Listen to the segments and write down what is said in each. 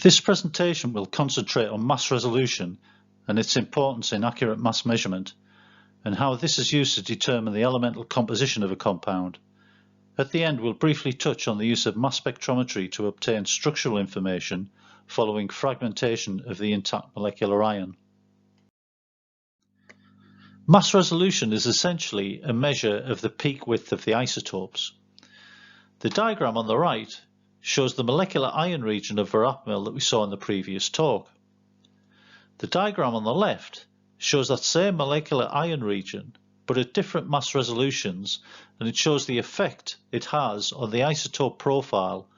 This presentation will concentrate on mass resolution and its importance in accurate mass measurement, and how this is used to determine the elemental composition of a compound. At the end, we'll briefly touch on the use of mass spectrometry to obtain structural information following fragmentation of the intact molecular ion. Mass resolution is essentially a measure of the peak width of the isotopes. The diagram on the right shows the molecular ion region of verapamil that we saw in the previous talk. The diagram on the left shows that same molecular ion region, but at different mass resolutions, and it shows the effect it has on the isotope profile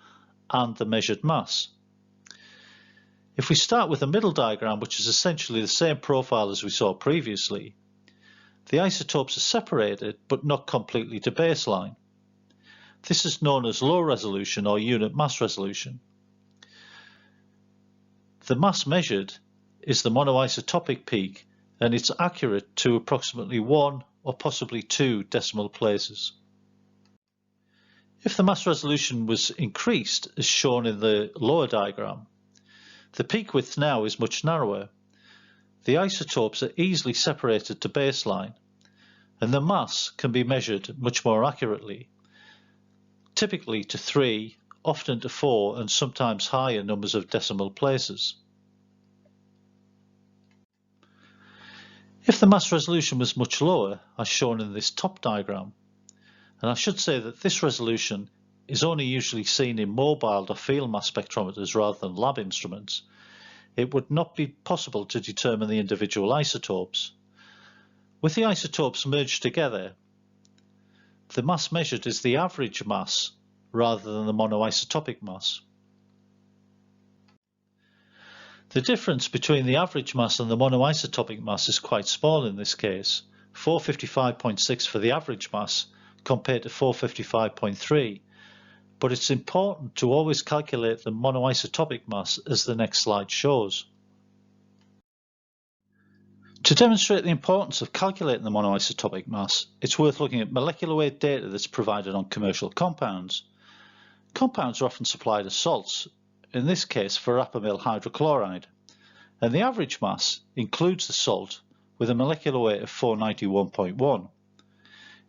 and the measured mass. If we start with the middle diagram, which is essentially the same profile as we saw previously, the isotopes are separated but not completely to baseline. This is known as low resolution or unit mass resolution. The mass measured is the monoisotopic peak, and it's accurate to approximately 1 or possibly 2 decimal places. If the mass resolution was increased, as shown in the lower diagram, the peak width now is much narrower. The isotopes are easily separated to baseline, and the mass can be measured much more accurately, typically to 3, often to 4, and sometimes higher numbers of decimal places. If the mass resolution was much lower, as shown in this top diagram, and I should say that this resolution is only usually seen in mobile or field mass spectrometers rather than lab instruments, it would not be possible to determine the individual isotopes. With the isotopes merged together, the mass measured is the average mass rather than the monoisotopic mass. The difference between the average mass and the monoisotopic mass is quite small in this case, 455.6 for the average mass compared to 455.3, but it's important to always calculate the monoisotopic mass as the next slide shows. To demonstrate the importance of calculating the monoisotopic mass, it's worth looking at molecular weight data that's provided on commercial compounds. Compounds are often supplied as salts, in this case verapamil hydrochloride, and the average mass includes the salt with a molecular weight of 491.1.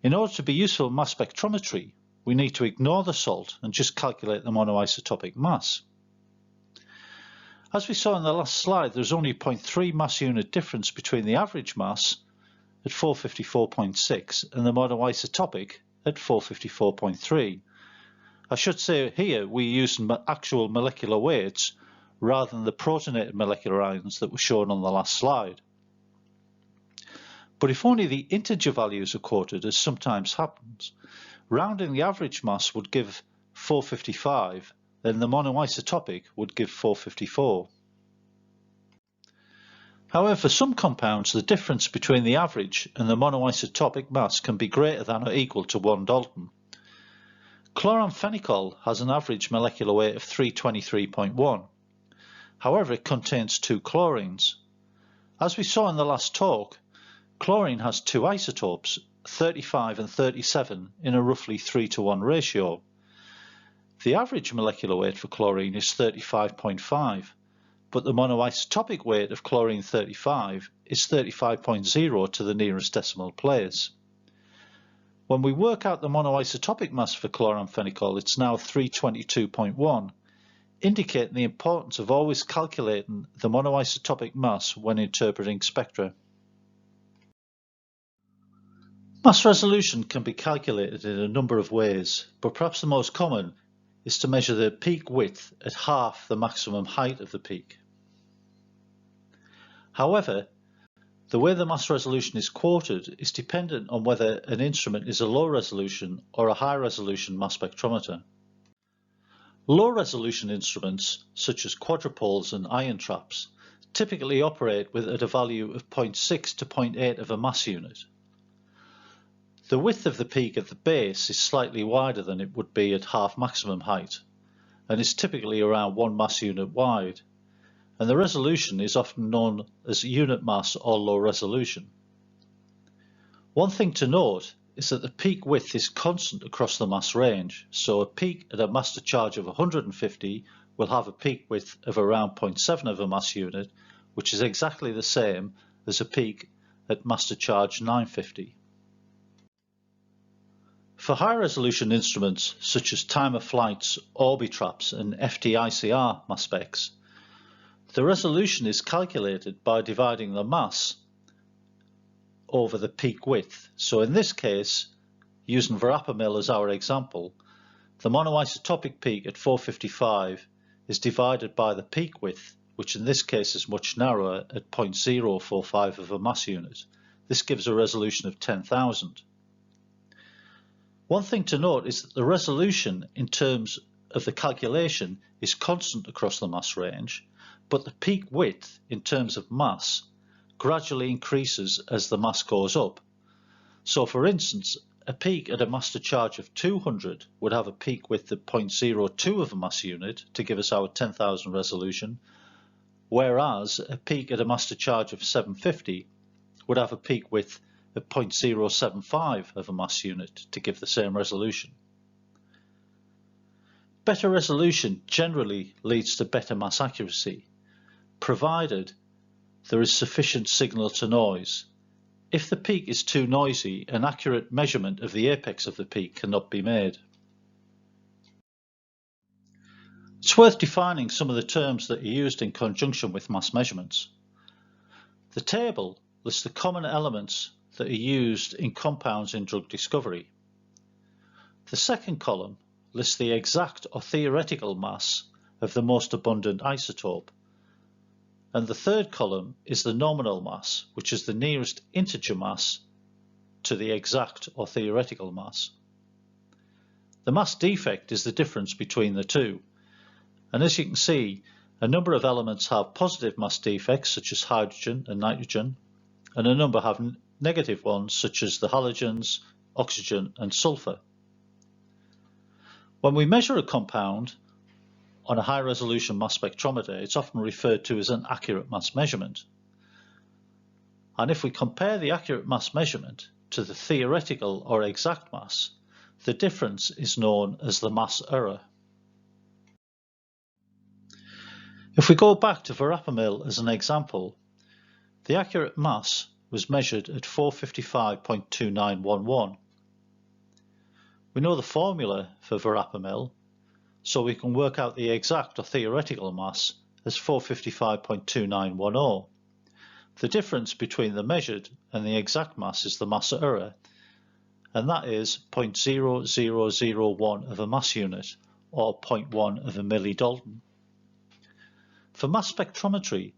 In order to be useful in mass spectrometry, we need to ignore the salt and just calculate the monoisotopic mass. As we saw in the last slide, there's only a 0.3 mass unit difference between the average mass at 454.6 and the monoisotopic at 454.3. I should say here we're using actual molecular weights rather than the protonated molecular ions that were shown on the last slide. But if only the integer values are quoted, as sometimes happens, rounding the average mass would give 455, then the monoisotopic would give 454. However, for some compounds, the difference between the average and the monoisotopic mass can be greater than or equal to 1 Dalton. Chloramphenicol has an average molecular weight of 323.1. However, it contains 2 chlorines. As we saw in the last talk, chlorine has 2 isotopes, 35 and 37, in a roughly 3:1 ratio. The average molecular weight for chlorine is 35.5, but the monoisotopic weight of chlorine 35 is 35.0 to the nearest decimal place. When we work out the monoisotopic mass for chloramphenicol, it's now 322.1, indicating the importance of always calculating the monoisotopic mass when interpreting spectra. Mass resolution can be calculated in a number of ways, but perhaps the most common is to measure the peak width at half the maximum height of the peak. However, the way the mass resolution is quoted is dependent on whether an instrument is a low resolution or a high resolution mass spectrometer. Low resolution instruments, such as quadrupoles and ion traps, typically operate at a value of 0.6 to 0.8 of a mass unit. The width of the peak at the base is slightly wider than it would be at half maximum height, and is typically around 1 mass unit wide, and the resolution is often known as unit mass or low resolution. One thing to note is that the peak width is constant across the mass range, so a peak at a master charge of 150 will have a peak width of around 0.7 of a mass unit, which is exactly the same as a peak at master charge 950. For high-resolution instruments such as time-of-flights, Orbitraps and FTICR mass specs, the resolution is calculated by dividing the mass over the peak width. So in this case, using Verapamil as our example, the monoisotopic peak at 455 is divided by the peak width, which in this case is much narrower at 0.045 of a mass unit. This gives a resolution of 10,000. One thing to note is that the resolution in terms of the calculation is constant across the mass range, but the peak width in terms of mass gradually increases as the mass goes up. So for instance, a peak at a master charge of 200 would have a peak width of 0.02 of a mass unit to give us our 10,000 resolution, whereas a peak at a master charge of 750 would have a peak width of 0.075 of a mass unit to give the same resolution. Better resolution generally leads to better mass accuracy, provided there is sufficient signal to noise. If the peak is too noisy, an accurate measurement of the apex of the peak cannot be made. It's worth defining some of the terms that are used in conjunction with mass measurements. The table lists the common elements that are used in compounds in drug discovery. The second column lists the exact or theoretical mass of the most abundant isotope. And the third column is the nominal mass, which is the nearest integer mass to the exact or theoretical mass. The mass defect is the difference between the two. And as you can see, a number of elements have positive mass defects, such as hydrogen and nitrogen, and a number have negative ones, such as the halogens, oxygen, and sulfur. When we measure a compound on a high-resolution mass spectrometer, it's often referred to as an accurate mass measurement. And if we compare the accurate mass measurement to the theoretical or exact mass, the difference is known as the mass error. If we go back to Verapamil as an example, the accurate mass was measured at 455.2911. We know the formula for Verapamil, so we can work out the exact or theoretical mass as 455.2910. The difference between the measured and the exact mass is the mass error, and that is 0.0001 of a mass unit, or 0.1 of a millidalton. For mass spectrometry,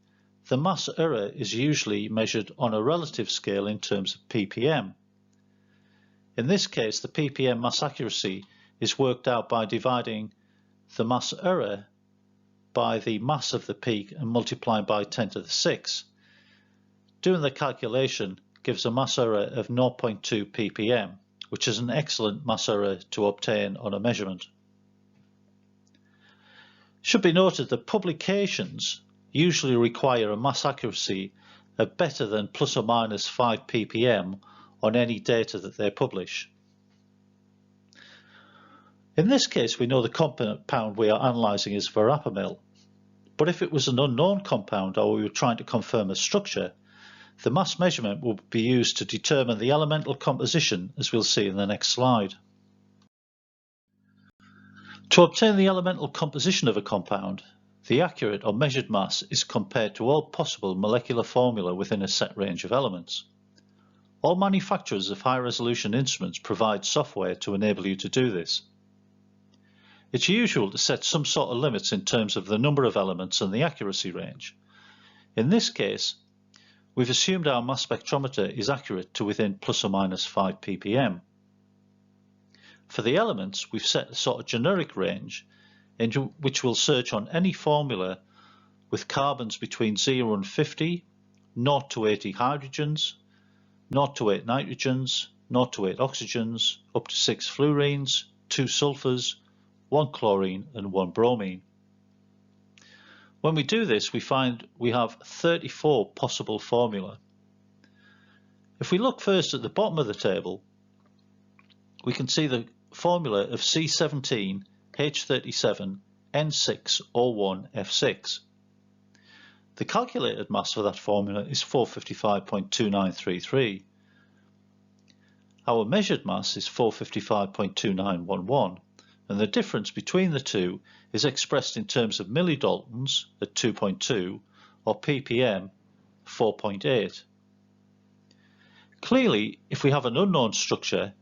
the mass error is usually measured on a relative scale in terms of ppm. In this case, the ppm mass accuracy is worked out by dividing the mass error by the mass of the peak and multiplying by 10 to the 6. Doing the calculation gives a mass error of 0.2 ppm, which is an excellent mass error to obtain on a measurement. It should be noted that publications usually require a mass accuracy of better than plus or minus 5 ppm on any data that they publish. In this case, we know the compound we are analysing is Verapamil, but if it was an unknown compound or we were trying to confirm a structure, the mass measurement will be used to determine the elemental composition, as we'll see in the next slide. To obtain the elemental composition of a compound, the accurate or measured mass is compared to all possible molecular formula within a set range of elements. All manufacturers of high-resolution instruments provide software to enable you to do this. It's usual to set some sort of limits in terms of the number of elements and the accuracy range. In this case, we've assumed our mass spectrometer is accurate to within plus or minus 5 ppm. For the elements, we've set a sort of generic range into which we'll search on any formula with carbons between 0 and 50, 0 to 80 hydrogens, 0 to 8 nitrogens, 0 to 8 oxygens, up to 6 fluorines, 2 sulfurs, 1 chlorine and 1 bromine. When we do this, we find we have 34 possible formula. If we look first at the bottom of the table, we can see the formula of C17H37 N6O1F6. The calculated mass for that formula is 455.2933. Our measured mass is 455.2911, and the difference between the two is expressed in terms of millidaltons at 2.2 or ppm 4.8. Clearly, if we have an unknown structure,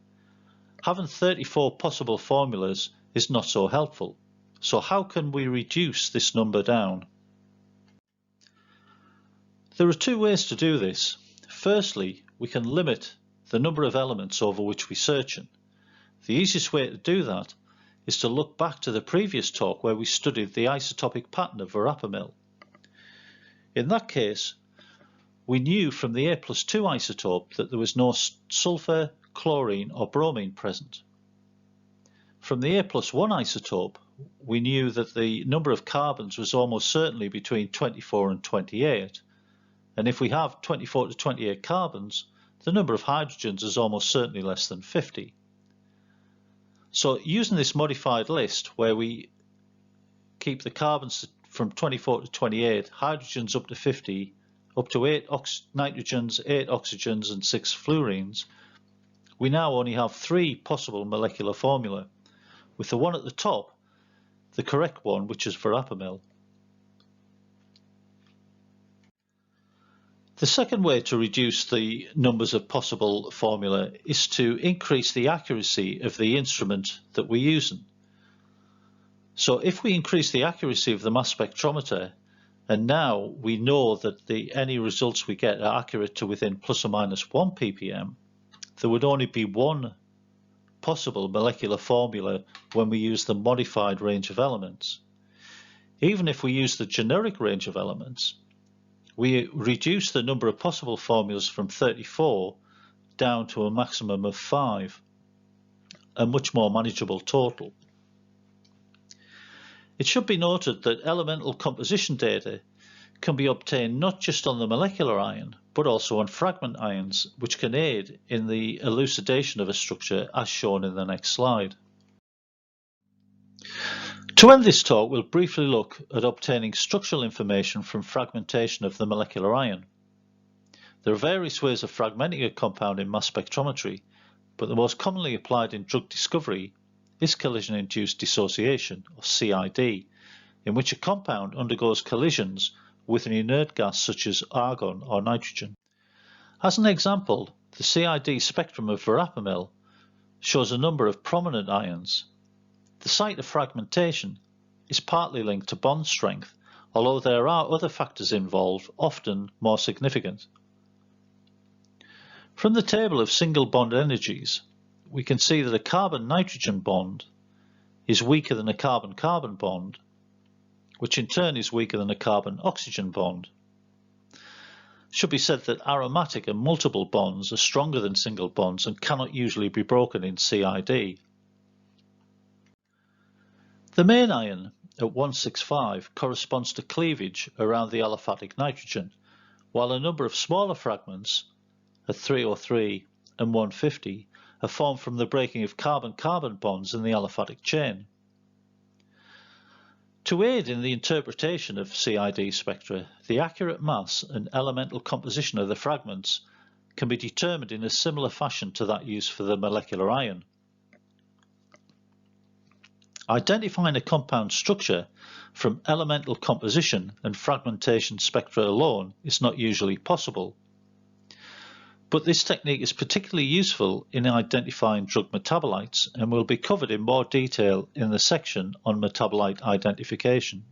having 34 possible formulas is not so helpful. So how can we reduce this number down? There are two ways to do this. Firstly, we can limit the number of elements over which we search in. The easiest way to do that is to look back to the previous talk where we studied the isotopic pattern of Verapamil. In that case, we knew from the A+2 isotope that there was no sulfur, chlorine or bromine present. From the A+1 isotope, we knew that the number of carbons was almost certainly between 24 and 28. And if we have 24 to 28 carbons, the number of hydrogens is almost certainly less than 50. So using this modified list where we keep the carbons from 24 to 28, hydrogens up to 50, up to 8 nitrogens, 8 oxygens and 6 fluorines, we now only have 3 possible molecular formulae, with the one at the top the correct one, which is Verapamil. The second way to reduce the numbers of possible formula is to increase the accuracy of the instrument that we're using. So if we increase the accuracy of the mass spectrometer, and now we know that any results we get are accurate to within plus or minus 1 ppm, there would only be one possible molecular formula when we use the modified range of elements. Even if we use the generic range of elements, we reduce the number of possible formulas from 34 down to a maximum of 5, a much more manageable total. It should be noted that elemental composition data can be obtained not just on the molecular ion, but also on fragment ions, which can aid in the elucidation of a structure as shown in the next slide. To end this talk, we'll briefly look at obtaining structural information from fragmentation of the molecular ion. There are various ways of fragmenting a compound in mass spectrometry, but the most commonly applied in drug discovery is collision-induced dissociation, or CID, in which a compound undergoes collisions with an inert gas such as argon or nitrogen. As an example, the CID spectrum of Verapamil shows a number of prominent ions. The site of fragmentation is partly linked to bond strength, although there are other factors involved, often more significant. From the table of single bond energies, we can see that a carbon-nitrogen bond is weaker than a carbon-carbon bond, which in turn is weaker than a carbon-oxygen bond. It should be said that aromatic and multiple bonds are stronger than single bonds and cannot usually be broken in CID. The main ion at 165 corresponds to cleavage around the aliphatic nitrogen, while a number of smaller fragments at 303 and 150 are formed from the breaking of carbon-carbon bonds in the aliphatic chain. To aid in the interpretation of CID spectra, the accurate mass and elemental composition of the fragments can be determined in a similar fashion to that used for the molecular ion. Identifying a compound structure from elemental composition and fragmentation spectra alone is not usually possible. But this technique is particularly useful in identifying drug metabolites and will be covered in more detail in the section on metabolite identification.